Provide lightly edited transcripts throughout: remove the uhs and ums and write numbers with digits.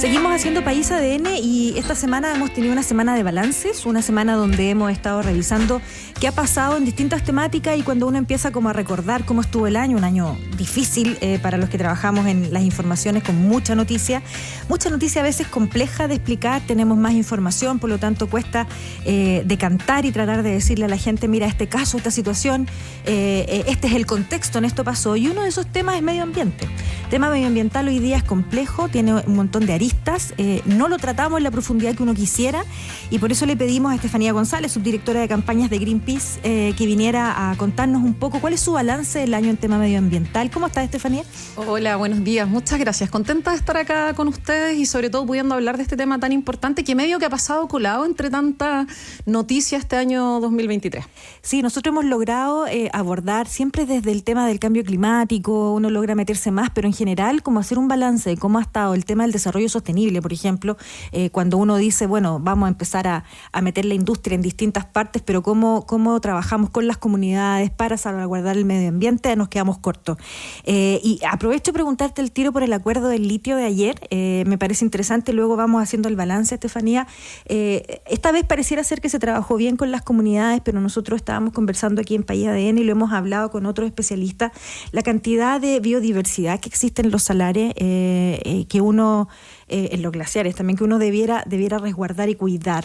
Seguimos haciendo País ADN y esta semana hemos tenido una semana de balances, una semana donde hemos estado revisando qué ha pasado en distintas temáticas, y cuando uno empieza como a recordar cómo estuvo el año, un año difícil para los que trabajamos en las informaciones con mucha noticia a veces compleja de explicar, tenemos más información, por lo tanto cuesta decantar y tratar de decirle a la gente, mira, este caso, esta situación, este es el contexto, en esto pasó, y uno de esos temas es medio ambiente. El tema medioambiental hoy día es complejo, tiene un montón de aristas, no lo tratamos en la profundidad que uno quisiera, y por eso le pedimos a Estefanía González, subdirectora de campañas de Greenpeace, que viniera a contarnos un poco cuál es su balance del año en tema medioambiental. ¿Cómo estás, Estefanía? Hola, buenos días, muchas gracias. Contenta de estar acá con ustedes y sobre todo pudiendo hablar de este tema tan importante que medio que ha pasado colado entre tanta noticia este año 2023. Sí, nosotros hemos logrado abordar siempre desde el tema del cambio climático, uno logra meterse más, pero en general como hacer un balance de cómo ha estado el tema del desarrollo sostenible, por ejemplo, cuando uno dice, bueno, vamos a empezar a meter la industria en distintas partes, pero cómo trabajamos con las comunidades para salvaguardar el medio ambiente, nos quedamos cortos. Y aprovecho de preguntarte el tiro por el acuerdo del litio de ayer, me parece interesante, luego vamos haciendo el balance, Estefanía. Esta vez pareciera ser que se trabajó bien con las comunidades, pero nosotros estábamos conversando aquí en País ADN y lo hemos hablado con otros especialistas, la cantidad de biodiversidad que existe en los salares, que uno, en los glaciares también, que uno debiera resguardar y cuidar.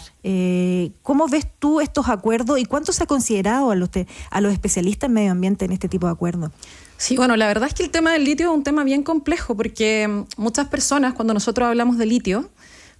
¿Cómo ves tú estos acuerdos y cuánto se ha considerado a los especialistas en medio ambiente en este tipo de acuerdos? Sí, bueno, la verdad es que el tema del litio es un tema bien complejo porque muchas personas, cuando nosotros hablamos de litio,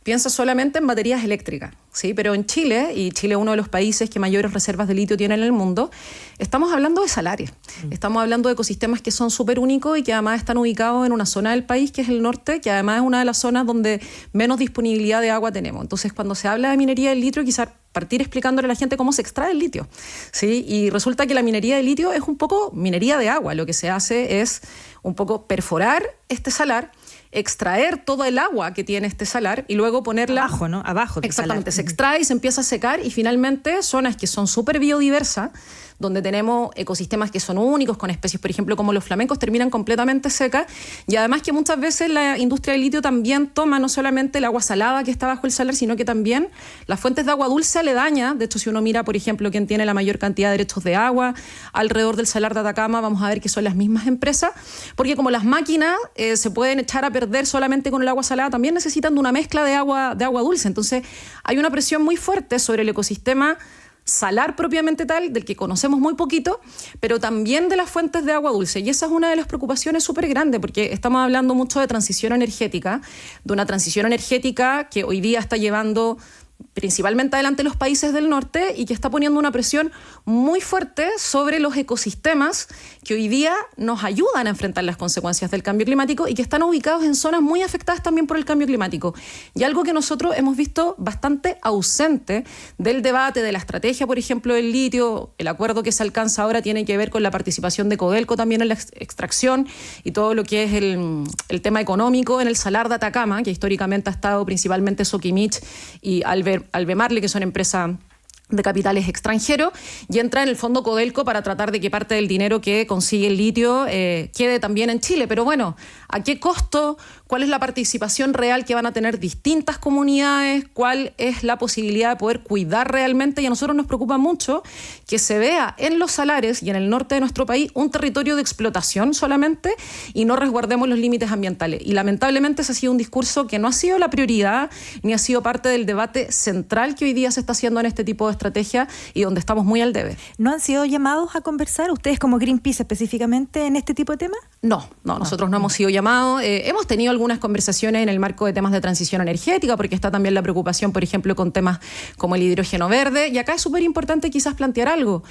piensa solamente en baterías eléctricas, ¿sí? Pero en Chile, y Chile es uno de los países que mayores reservas de litio tiene en el mundo, estamos hablando de salares, estamos hablando de ecosistemas que son súper únicos y que además están ubicados en una zona del país que es el norte, que además es una de las zonas donde menos disponibilidad de agua tenemos. Entonces, cuando se habla de minería del litio, quizás partir explicándole a la gente cómo se extrae el litio, ¿sí? Y resulta que la minería de litio es un poco minería de agua. Lo que se hace es un poco perforar este salar, extraer todo el agua que tiene este salar y luego ponerla abajo, ¿no? Abajo. Exactamente, se extrae y se empieza a secar y finalmente zonas que son súper biodiversas, donde tenemos ecosistemas que son únicos, con especies, por ejemplo, como los flamencos, terminan completamente secas, y además que muchas veces la industria del litio también toma no solamente el agua salada que está bajo el salar, sino que también las fuentes de agua dulce aledañas. De hecho, si uno mira, por ejemplo, quién tiene la mayor cantidad de derechos de agua alrededor del salar de Atacama, vamos a ver que son las mismas empresas, porque como las máquinas se pueden echar a perder solamente con el agua salada, también necesitan de una mezcla de agua dulce. Entonces, hay una presión muy fuerte sobre el ecosistema salar propiamente tal, del que conocemos muy poquito, pero también de las fuentes de agua dulce. Y esa es una de las preocupaciones súper grandes, porque estamos hablando mucho de transición energética, de una transición energética que hoy día está llevando principalmente adelante los países del norte y que está poniendo una presión muy fuerte sobre los ecosistemas que hoy día nos ayudan a enfrentar las consecuencias del cambio climático y que están ubicados en zonas muy afectadas también por el cambio climático. Y algo que nosotros hemos visto bastante ausente del debate, de la estrategia, por ejemplo, del litio, el acuerdo que se alcanza ahora tiene que ver con la participación de Codelco también en la extracción y todo lo que es el tema económico en el salar de Atacama, que históricamente ha estado principalmente Soquimich y Albemarle, que son empresas de capitales extranjeros, y entra en el fondo Codelco para tratar de que parte del dinero que consigue el litio quede también en Chile. Pero bueno, ¿a qué costo? ¿Cuál es la participación real que van a tener distintas comunidades? ¿Cuál es la posibilidad de poder cuidar realmente? Y a nosotros nos preocupa mucho que se vea en los salares y en el norte de nuestro país un territorio de explotación solamente y no resguardemos los límites ambientales. Y lamentablemente ese ha sido un discurso que no ha sido la prioridad ni ha sido parte del debate central que hoy día se está haciendo en este tipo de estrategia y donde estamos muy al debe. ¿No han sido llamados a conversar ustedes como Greenpeace específicamente en este tipo de temas? No, nosotros no hemos sido llamados. Hemos tenido algunas conversaciones en el marco de temas de transición energética, porque está también la preocupación, por ejemplo, con temas como el hidrógeno verde. Y acá es súper importante quizás plantear algo.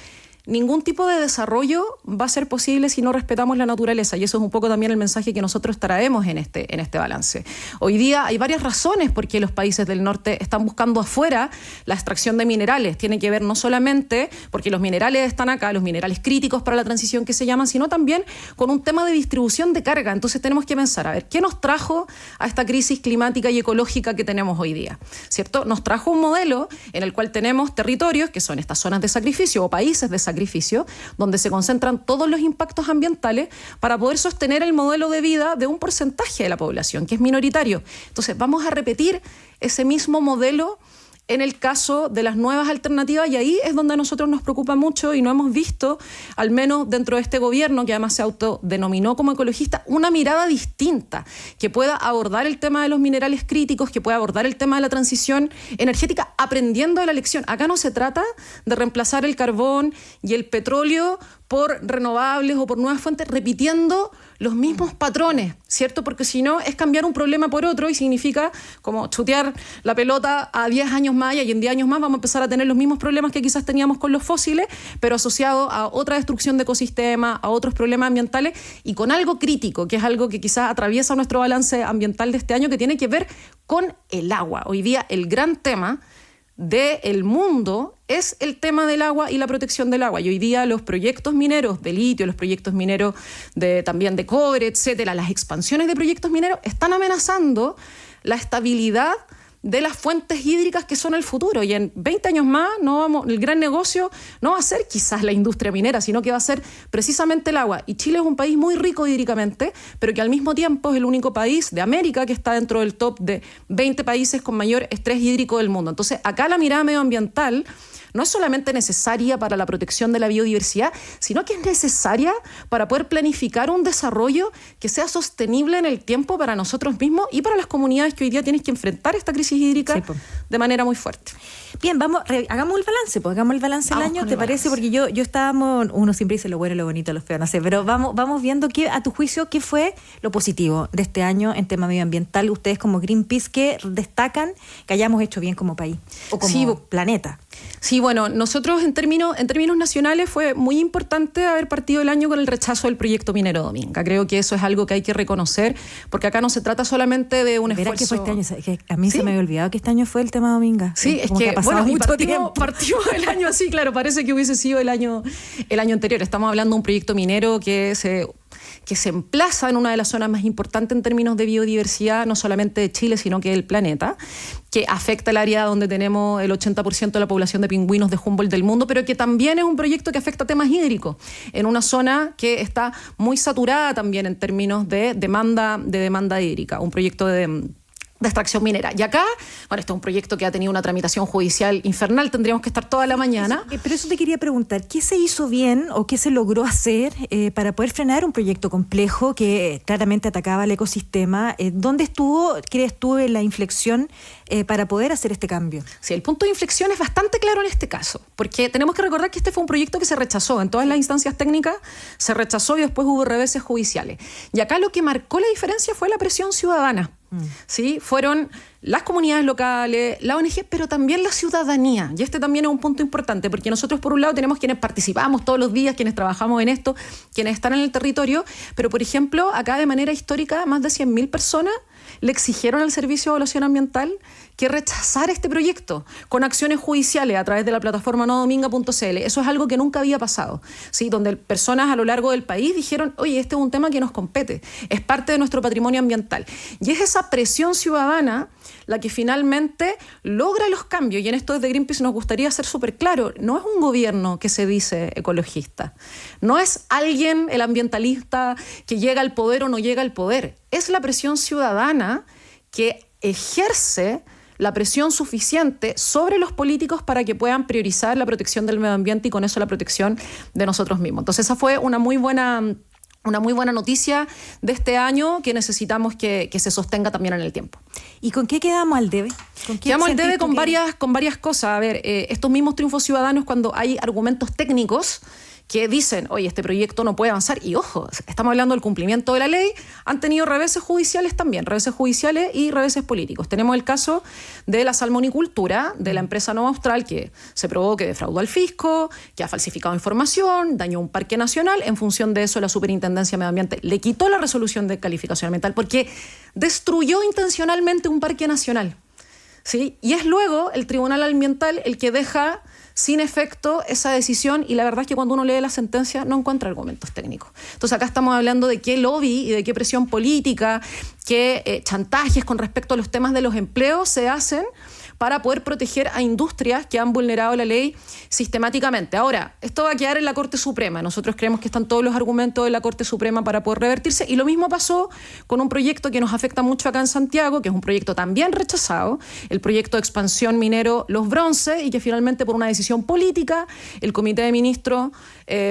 Ningún tipo de desarrollo va a ser posible si no respetamos la naturaleza, y eso es un poco también el mensaje que nosotros traemos en este balance. Hoy día hay varias razones por qué los países del norte están buscando afuera la extracción de minerales. Tiene que ver no solamente porque los minerales están acá, los minerales críticos para la transición que se llaman, sino también con un tema de distribución de carga. Entonces tenemos que pensar, a ver, ¿qué nos trajo a esta crisis climática y ecológica que tenemos hoy día? ¿Cierto? Nos trajo un modelo en el cual tenemos territorios que son estas zonas de sacrificio o países de sacrificio, sacrificio, donde se concentran todos los impactos ambientales para poder sostener el modelo de vida de un porcentaje de la población, que es minoritario. Entonces, vamos a repetir ese mismo modelo en el caso de las nuevas alternativas, y ahí es donde a nosotros nos preocupa mucho y no hemos visto, al menos dentro de este gobierno, que además se autodenominó como ecologista, una mirada distinta, que pueda abordar el tema de los minerales críticos, que pueda abordar el tema de la transición energética, aprendiendo de la lección. Acá no se trata de reemplazar el carbón y el petróleo por renovables o por nuevas fuentes, repitiendo los mismos patrones, ¿cierto? Porque si no, es cambiar un problema por otro y significa como chutear la pelota a 10 años más, y en 10 años más vamos a empezar a tener los mismos problemas que quizás teníamos con los fósiles, pero asociados a otra destrucción de ecosistemas, a otros problemas ambientales, y con algo crítico, que es algo que quizás atraviesa nuestro balance ambiental de este año, que tiene que ver con el agua. Hoy día el gran tema del mundo es el tema del agua y la protección del agua. Y hoy día los proyectos mineros de litio, los proyectos mineros también de cobre, etcétera, las expansiones de proyectos mineros están amenazando la estabilidad de las fuentes hídricas que son el futuro. Y en 20 años más el gran negocio no va a ser quizás la industria minera, sino que va a ser precisamente el agua. Y Chile es un país muy rico hídricamente, pero que al mismo tiempo es el único país de América que está dentro del top de 20 países con mayor estrés hídrico del mundo. Entonces, acá la mirada medioambiental no es solamente necesaria para la protección de la biodiversidad, sino que es necesaria para poder planificar un desarrollo que sea sostenible en el tiempo para nosotros mismos y para las comunidades que hoy día tienen que enfrentar esta crisis hídrica de manera muy fuerte. Bien, hagamos el balance, hagamos el balance del año, ¿te parece? Porque yo estábamos, uno siempre dice lo bueno, lo bonito, lo feo, no sé, pero vamos viendo a tu juicio, qué fue lo positivo de este año en tema medioambiental. Ustedes como Greenpeace, ¿qué destacan que hayamos hecho bien como país o como planeta? Sí, bueno, nosotros en términos nacionales fue muy importante haber partido el año con el rechazo del proyecto minero Dominga. Creo que eso es algo que hay que reconocer, porque acá no se trata solamente de un esfuerzo. Que fue este año, que a mí se me había olvidado que este año fue el tema Dominga. Sí, es que partimos el año así, claro, parece que hubiese sido el año anterior. Estamos hablando de un proyecto minero que se emplaza en una de las zonas más importantes en términos de biodiversidad, no solamente de Chile, sino que del planeta, que afecta el área donde tenemos el 80% de la población de pingüinos de Humboldt del mundo, pero que también es un proyecto que afecta temas hídricos, en una zona que está muy saturada también en términos de demanda hídrica, un proyecto de extracción minera. Y acá, bueno, este es un proyecto que ha tenido una tramitación judicial infernal, tendríamos que estar toda la mañana. Pero eso te quería preguntar, ¿qué se hizo bien o qué se logró hacer para poder frenar un proyecto complejo que claramente atacaba al ecosistema? ¿Dónde crees tú, la inflexión para poder hacer este cambio? Sí, el punto de inflexión es bastante claro en este caso, porque tenemos que recordar que este fue un proyecto que se rechazó en todas las instancias técnicas, se rechazó y después hubo reveses judiciales. Y acá lo que marcó la diferencia fue la presión ciudadana. ¿Sí? Fueron las comunidades locales, la ONG, pero también la ciudadanía. Y este también es un punto importante, porque nosotros por un lado tenemos quienes participamos todos los días, quienes trabajamos en esto, quienes están en el territorio, pero por ejemplo, acá de manera histórica, más de 100.000 personas le exigieron al Servicio de Evaluación Ambiental que rechazara este proyecto con acciones judiciales a través de la plataforma nodominga.cl. Eso es algo que nunca había pasado, ¿sí? Donde personas a lo largo del país dijeron, oye, este es un tema que nos compete, es parte de nuestro patrimonio ambiental. Y es esa presión ciudadana la que finalmente logra los cambios. Y en esto desde Greenpeace nos gustaría ser súper claro, no es un gobierno que se dice ecologista, no es alguien, el ambientalista, que llega al poder o no llega al poder, es la presión ciudadana que ejerce la presión suficiente sobre los políticos para que puedan priorizar la protección del medio ambiente y con eso la protección de nosotros mismos. Entonces esa fue una muy buena noticia de este año que necesitamos que se sostenga también en el tiempo. ¿Y con qué quedamos al debe? Quedamos al debe con varias cosas. A ver, estos mismos triunfos ciudadanos, cuando hay argumentos técnicos que dicen, oye, este proyecto no puede avanzar, y ojo, estamos hablando del cumplimiento de la ley, han tenido reveses judiciales también, reveses judiciales y reveses políticos. Tenemos el caso de la salmonicultura, de la empresa Nova Austral, que se probó que defraudó al fisco, que ha falsificado información, dañó un parque nacional. En función de eso, la Superintendencia de Medio Ambiente le quitó la resolución de calificación ambiental porque destruyó intencionalmente un parque nacional, ¿sí? Y es luego el Tribunal Ambiental el que deja sin efecto esa decisión, y la verdad es que cuando uno lee la sentencia no encuentra argumentos técnicos. Entonces acá estamos hablando de qué lobby y de qué presión política, qué chantajes con respecto a los temas de los empleos se hacen para poder proteger a industrias que han vulnerado la ley sistemáticamente. Ahora, esto va a quedar en la Corte Suprema. Nosotros creemos que están todos los argumentos de la Corte Suprema para poder revertirse, y lo mismo pasó con un proyecto que nos afecta mucho acá en Santiago, que es un proyecto también rechazado, el proyecto de expansión minero Los Bronces, y que finalmente por una decisión política el Comité de Ministros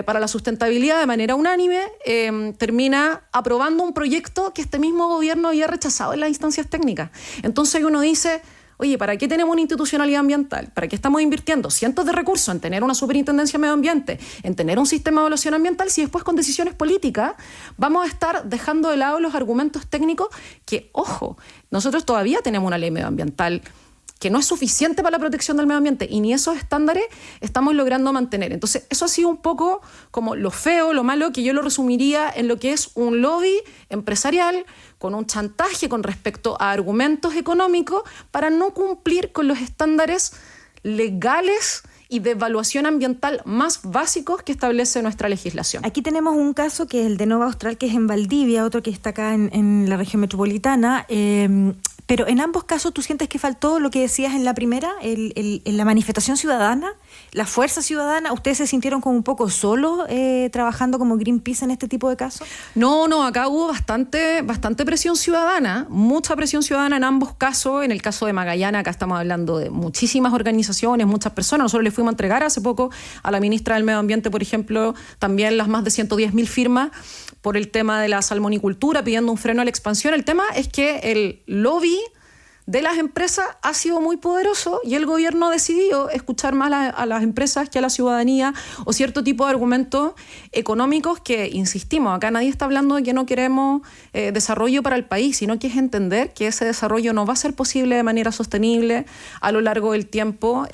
para la Sustentabilidad de manera unánime termina aprobando un proyecto que este mismo gobierno había rechazado en las instancias técnicas. Entonces uno dice, oye, ¿para qué tenemos una institucionalidad ambiental? ¿Para qué estamos invirtiendo cientos de recursos en tener una superintendencia de medio ambiente, en tener un sistema de evaluación ambiental, si después con decisiones políticas vamos a estar dejando de lado los argumentos técnicos que, ojo, nosotros todavía tenemos una ley medioambiental que no es suficiente para la protección del medio ambiente, y ni esos estándares estamos logrando mantener. Entonces, eso ha sido un poco como lo feo, lo malo, que yo lo resumiría en lo que es un lobby empresarial con un chantaje con respecto a argumentos económicos para no cumplir con los estándares legales y de evaluación ambiental más básicos que establece nuestra legislación. Aquí tenemos un caso que es el de Nova Austral, que es en Valdivia, otro que está acá en la región metropolitana. Pero en ambos casos, ¿tú sientes que faltó lo que decías en la primera, la manifestación ciudadana, la fuerza ciudadana? ¿Ustedes se sintieron como un poco solos trabajando como Greenpeace en este tipo de casos? No, acá hubo bastante presión ciudadana, mucha presión ciudadana en ambos casos. En el caso de Magallanes, acá estamos hablando de muchísimas organizaciones, muchas personas. Nosotros le fuimos a entregar hace poco a la ministra del Medio Ambiente, por ejemplo, también las más de 110.000 firmas por el tema de la salmonicultura, pidiendo un freno a la expansión. El tema es que el lobby de las empresas ha sido muy poderoso y el gobierno decidió escuchar más a las empresas que a la ciudadanía, o cierto tipo de argumentos económicos que, insistimos, acá nadie está hablando de que no queremos desarrollo para el país, sino que es entender que ese desarrollo no va a ser posible de manera sostenible a lo largo del tiempo,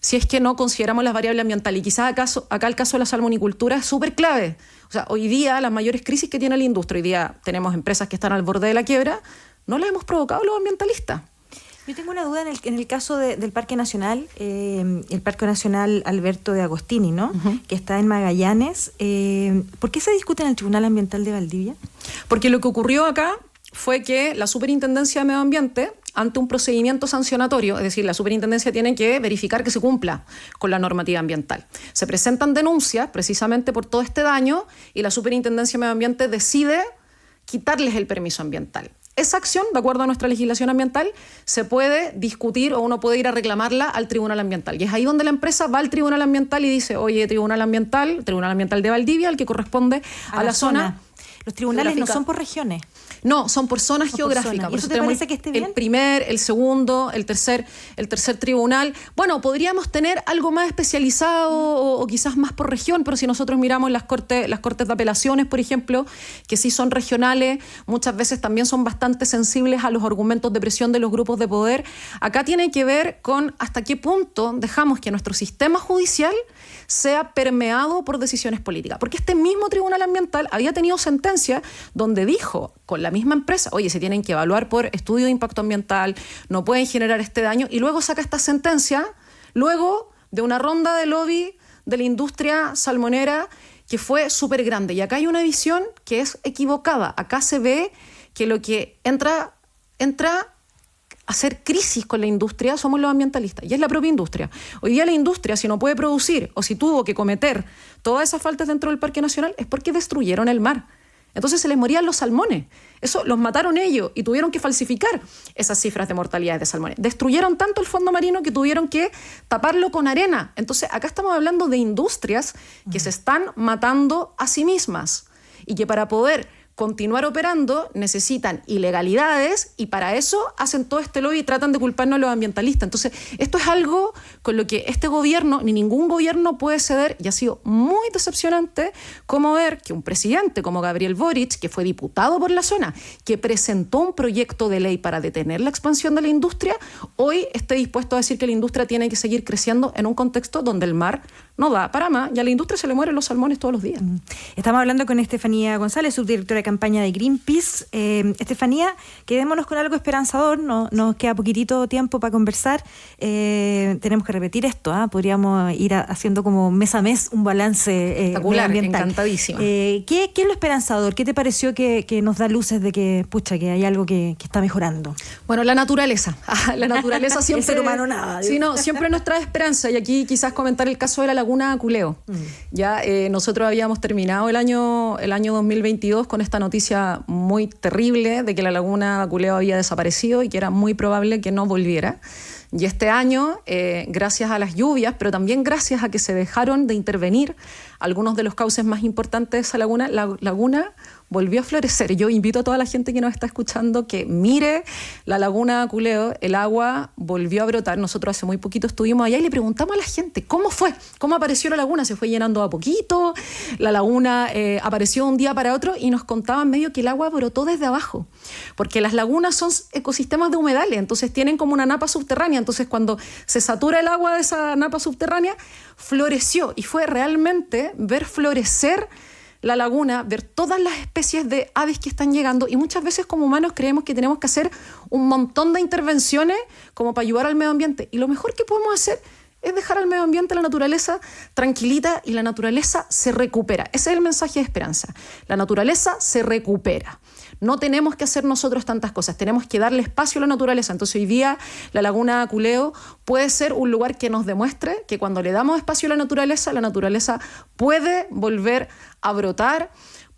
si es que no consideramos las variables ambientales. Y quizás acá el caso de la salmonicultura es súper clave. O sea, hoy día las mayores crisis que tiene la industria, hoy día tenemos empresas que están al borde de la quiebra, no las hemos provocado los ambientalistas. Yo tengo una duda en el caso del Parque Nacional, el Parque Nacional Alberto de Agostini, ¿no? Uh-huh. Que está en Magallanes. ¿Por qué se discute en el Tribunal Ambiental de Valdivia? Porque lo que ocurrió acá fue que la Superintendencia de Medio Ambiente, ante un procedimiento sancionatorio, es decir, la superintendencia tiene que verificar que se cumpla con la normativa ambiental. Se presentan denuncias precisamente por todo este daño y la superintendencia de Medio Ambiente decide quitarles el permiso ambiental. Esa acción, de acuerdo a nuestra legislación ambiental, se puede discutir o uno puede ir a reclamarla al Tribunal Ambiental. Y es ahí donde la empresa va al Tribunal Ambiental y dice, oye, Tribunal Ambiental de Valdivia, el que corresponde a la zona. Los tribunales no son por regiones. No, son por zonas geográficas. ¿Y eso te parece que esté bien? El primer, el segundo, el tercer tribunal. Bueno, podríamos tener algo más especializado o quizás más por región, pero si nosotros miramos las cortes de apelaciones, por ejemplo, que sí son regionales, muchas veces también son bastante sensibles a los argumentos de presión de los grupos de poder. Acá tiene que ver con hasta qué punto dejamos que nuestro sistema judicial sea permeado por decisiones políticas. Porque este mismo Tribunal Ambiental había tenido sentencia donde dijo con la misma empresa, oye, se tienen que evaluar por estudio de impacto ambiental, no pueden generar este daño, y luego saca esta sentencia, luego de una ronda de lobby de la industria salmonera que fue súper grande. Y acá hay una visión que es equivocada. Acá se ve que lo que entra a hacer crisis con la industria somos los ambientalistas, y es la propia industria. Hoy día la industria, si no puede producir o si tuvo que cometer todas esas faltas dentro del Parque Nacional, es porque destruyeron el mar. Entonces se les morían los salmones. Eso los mataron ellos y tuvieron que falsificar esas cifras de mortalidad de salmones. Destruyeron tanto el fondo marino que tuvieron que taparlo con arena. Entonces acá estamos hablando de industrias que se están matando a sí mismas y que para poder continuar operando necesitan ilegalidades, y para eso hacen todo este lobby y tratan de culparnos a los ambientalistas. Entonces esto es algo con lo que este gobierno ni ningún gobierno puede ceder, y ha sido muy decepcionante como ver que un presidente como Gabriel Boric, que fue diputado por la zona, que presentó un proyecto de ley para detener la expansión de la industria, hoy esté dispuesto a decir que la industria tiene que seguir creciendo en un contexto donde el mar no da para más y a la industria se le mueren los salmones todos los días. Estamos hablando con Estefanía González, subdirectora la campaña de Greenpeace. Estefanía, quedémonos con algo esperanzador, nos queda poquitito tiempo para conversar. Tenemos que repetir esto, podríamos ir haciendo como mes a mes un balance medioambiental. Encantadísima. ¿Qué es lo esperanzador? ¿Qué te pareció que nos da luces de que hay algo que está mejorando? Bueno, la naturaleza. La naturaleza siempre... El ser humano nada. Sí, no, siempre nos trae esperanza. Y aquí quizás comentar el caso de la laguna Culeo. Ya nosotros habíamos terminado el año 2022 con esta noticia muy terrible de que la laguna Culeo había desaparecido y que era muy probable que no volviera. Y este año, gracias a las lluvias, pero también gracias a que se dejaron de intervenir algunos de los cauces más importantes de esa laguna, la laguna volvió a florecer. Yo invito a toda la gente que nos está escuchando que mire la laguna Culeo, el agua volvió a brotar. Nosotros hace muy poquito estuvimos allá y le preguntamos a la gente cómo fue, cómo apareció la laguna, se fue llenando a poquito, la laguna apareció de un día para otro y nos contaban medio que el agua brotó desde abajo, porque las lagunas son ecosistemas de humedales, entonces tienen como una napa subterránea, entonces cuando se satura el agua de esa napa subterránea, floreció y fue realmente ver florecer la laguna, ver todas las especies de aves que están llegando y muchas veces como humanos creemos que tenemos que hacer un montón de intervenciones como para ayudar al medio ambiente y lo mejor que podemos hacer es dejar al medio ambiente, la naturaleza tranquilita y la naturaleza se recupera. Ese es el mensaje de esperanza. La naturaleza se recupera. No tenemos que hacer nosotros tantas cosas, tenemos que darle espacio a la naturaleza. Entonces hoy día la laguna Culeo puede ser un lugar que nos demuestre que cuando le damos espacio a la naturaleza puede volver a brotar.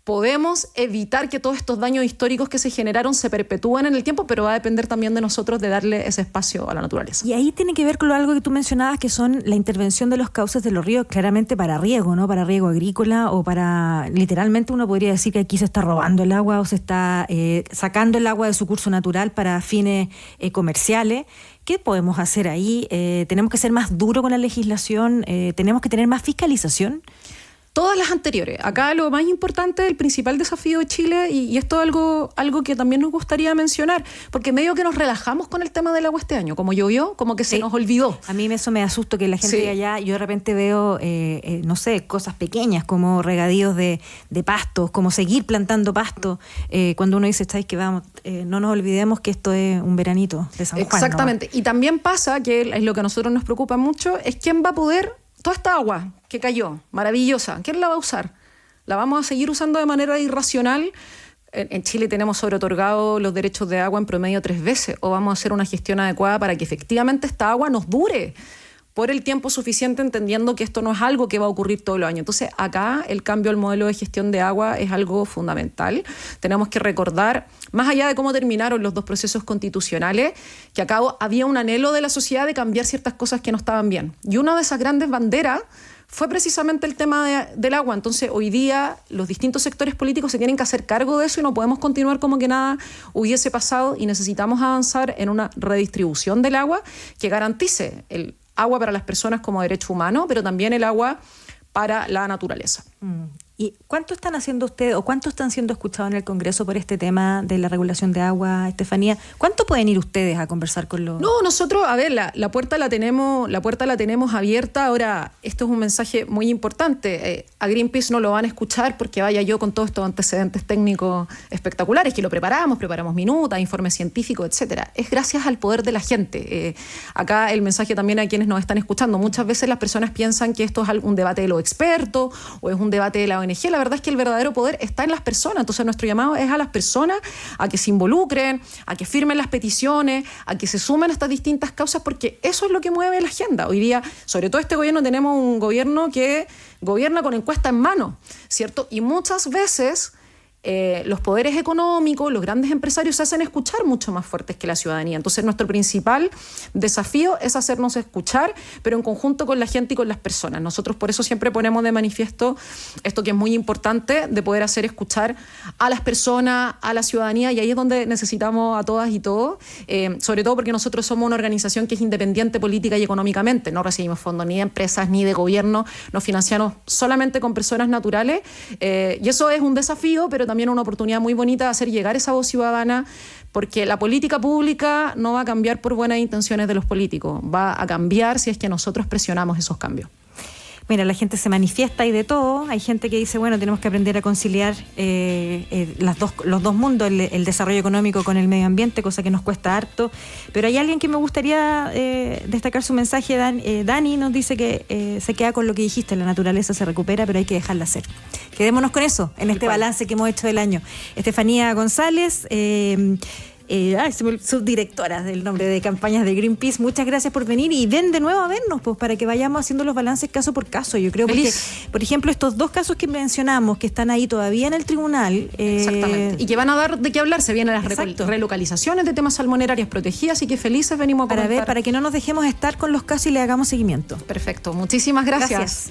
Podemos evitar que todos estos daños históricos que se generaron se perpetúen en el tiempo, pero va a depender también de nosotros de darle ese espacio a la naturaleza. Y ahí tiene que ver con algo que tú mencionabas, que son la intervención de los cauces de los ríos, claramente para riego, ¿no? Para riego agrícola o para, literalmente uno podría decir que aquí se está robando el agua o se está sacando el agua de su curso natural para fines comerciales. ¿Qué podemos hacer ahí? ¿Tenemos que ser más duros con la legislación? ¿Tenemos que tener más fiscalización? Todas las anteriores. Acá lo más importante, el principal desafío de Chile, y esto es algo que también nos gustaría mencionar, porque medio que nos relajamos con el tema del agua este año, como llovió, como que se nos olvidó. A mí eso me asusta que la gente de allá, yo de repente veo, no sé, cosas pequeñas como regadíos de pastos, como seguir plantando pasto, cuando uno dice, ¿sabes qué? Vamos, no nos olvidemos que esto es un veranito de San Juan. Exactamente. ¿No? Y también pasa, que es lo que a nosotros nos preocupa mucho, es quién va a poder... Toda esta agua que cayó, maravillosa, ¿quién la va a usar? ¿La vamos a seguir usando de manera irracional? En Chile tenemos sobreotorgado los derechos de agua en promedio 3 veces. ¿O vamos a hacer una gestión adecuada para que efectivamente esta agua nos dure por el tiempo suficiente, entendiendo que esto no es algo que va a ocurrir todos los años? Entonces, acá el cambio al modelo de gestión de agua es algo fundamental. Tenemos que recordar, más allá de cómo terminaron los 2 procesos constitucionales, que acá había un anhelo de la sociedad de cambiar ciertas cosas que no estaban bien. Y una de esas grandes banderas fue precisamente el tema del agua. Entonces, hoy día los distintos sectores políticos se tienen que hacer cargo de eso y no podemos continuar como que nada hubiese pasado y necesitamos avanzar en una redistribución del agua que garantice el agua para las personas como derecho humano, pero también el agua para la naturaleza. ¿Y cuánto están haciendo ustedes o cuánto están siendo escuchados en el Congreso por este tema de la regulación de agua, Estefanía? ¿Cuánto pueden ir ustedes a conversar con los...? No, nosotros, a ver, la puerta la tenemos abierta. Ahora, esto es un mensaje muy importante. A Greenpeace no lo van a escuchar porque vaya yo con todos estos antecedentes técnicos espectaculares, que lo preparamos minutas, informes científicos, etcétera. Es gracias al poder de la gente. Acá el mensaje también a quienes nos están escuchando. Muchas veces las personas piensan que esto es un debate de los expertos o es un debate de la ONG. La verdad es que el verdadero poder está en las personas. Entonces nuestro llamado es a las personas a que se involucren, a que firmen las peticiones, a que se sumen a estas distintas causas, porque eso es lo que mueve la agenda. Hoy día, sobre todo este gobierno, tenemos un gobierno que gobierna con encuesta en mano, ¿cierto? Y muchas veces los poderes económicos, los grandes empresarios se hacen escuchar mucho más fuertes que la ciudadanía. Entonces nuestro principal desafío es hacernos escuchar, pero en conjunto con la gente y con las personas. Nosotros por eso siempre ponemos de manifiesto esto que es muy importante, de poder hacer escuchar a las personas, a la ciudadanía, y ahí es donde necesitamos a todas y todos, sobre todo porque nosotros somos una organización que es independiente política y económicamente, no recibimos fondos ni de empresas ni de gobierno, nos financiamos solamente con personas naturales, y eso es un desafío, pero también una oportunidad muy bonita de hacer llegar esa voz ciudadana, porque la política pública no va a cambiar por buenas intenciones de los políticos, va a cambiar si es que nosotros presionamos esos cambios. Mira, la gente se manifiesta y de todo. Hay gente que dice, bueno, tenemos que aprender a conciliar los dos mundos, el desarrollo económico con el medio ambiente, cosa que nos cuesta harto. Pero hay alguien que me gustaría destacar su mensaje. Dani nos dice que se queda con lo que dijiste, la naturaleza se recupera, pero hay que dejarla ser. Quedémonos con eso en este balance que hemos hecho del año. Estefanía González, subdirectora del nombre de campañas de Greenpeace, muchas gracias por venir y ven de nuevo a vernos, pues, para que vayamos haciendo los balances caso por caso. Yo creo que, por ejemplo, estos 2 casos que mencionamos, que están ahí todavía en el tribunal. Exactamente. Y que van a dar de qué hablar. Se vienen las relocalizaciones de temas salmonerarias protegidas, y que felices venimos a comentar. Para que no nos dejemos estar con los casos y le hagamos seguimiento. Perfecto. Muchísimas gracias.